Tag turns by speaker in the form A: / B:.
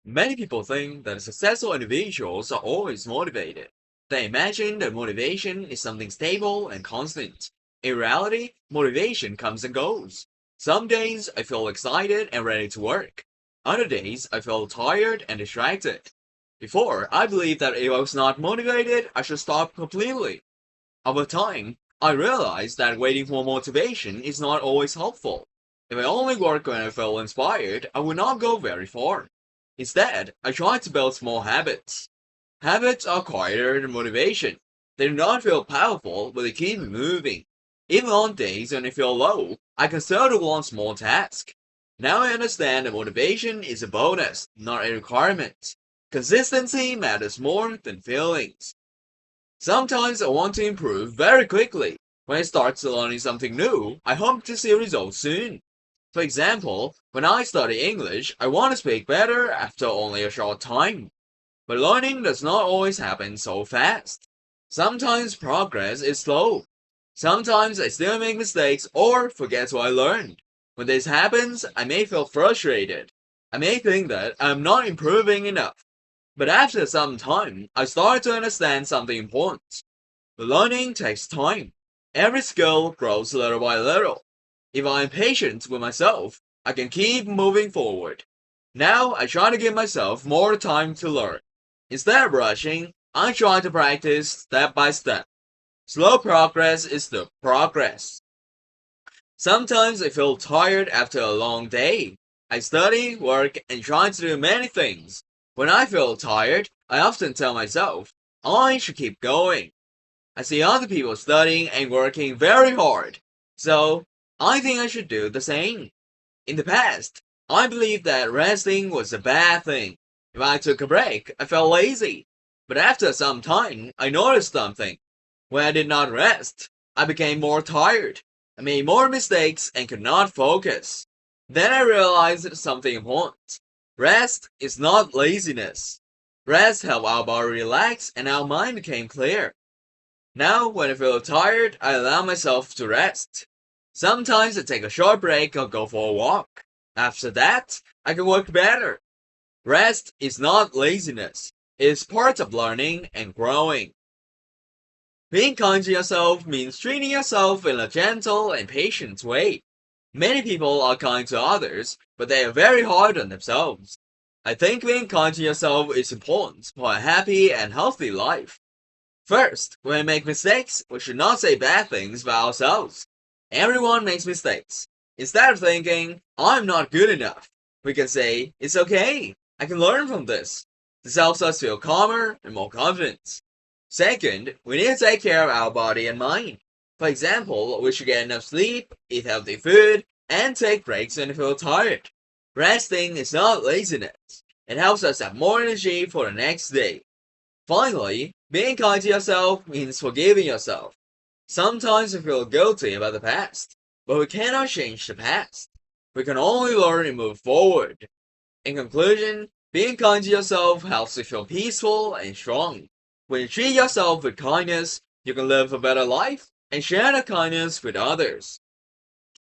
A: Many people think that successful individuals are always motivated. They imagine that motivation is something stable and constant. In reality, motivation comes and goes. Some days I feel excited and ready to work. Other days I feel tired and distracted. Before, I believed that if I was not motivated, I should stop completely. Over time, I realized that waiting for motivation is not always helpful. If I only work when I feel inspired, I would not go very far. Instead, I try to build small habits. Habits are quieter than motivation. They do not feel powerful, but they keep me moving. Even on days when I feel low, I can still do one small task. Now I understand that motivation is a bonus, not a requirement. Consistency matters more than feelings. Sometimes I want to improve very quickly. When I start learning something new, I hope to see results soon. For example, when I study English, I want to speak better after only a short time. But learning does not always happen so fast. Sometimes progress is slow. Sometimes I still make mistakes or forget what I learned. When this happens, I may feel frustrated. I may think that I'm not improving enough. But after some time, I start to understand something important. Learning takes time. Every skill grows little by little. If I'm patient with myself, I can keep moving forward. Now I try to give myself more time to learn. Instead of rushing, I try to practice step by step. Slow progress is the progress. Sometimes I feel tired after a long day. I study, work, and try to do many things. When I feel tired, I often tell myself, I should keep going. I see other people studying and working very hard, so I think I should do the same. In the past, I believed that resting was a bad thing. If I took a break, I felt lazy. But after some time, I noticed something. When I did not rest, I became more tired. I made more mistakes and could not focus. Then I realized something important. Rest is not laziness. Rest helped our body relax and our mind became clear. Now, when I feel tired, I allow myself to rest. Sometimes I take a short break or go for a walk. After that, I can work better. Rest is not laziness. It is part of learning and growing. Being kind to yourself means treating yourself in a gentle and patient way. Many people are kind to others, but they are very hard on themselves. I think being kind to yourself is important for a happy and healthy life. First, when we make mistakes, we should not say bad things about ourselves. Everyone makes mistakes. Instead of thinking, I'm not good enough, we can say, it's okay, I can learn from this. This helps us feel calmer and more confident. Second, we need to take care of our body and mind. For example, we should get enough sleep, eat healthy food, and take breaks when we feel tired. Resting is not laziness. It helps us have more energy for the next day. Finally, being kind to yourself means forgiving yourself. Sometimes we feel guilty about the past, but we cannot change the past. We can only learn and move forward. In conclusion, being kind to yourself helps you feel peaceful and strong. When you treat yourself with kindness, you can live a better life and share the kindness with others.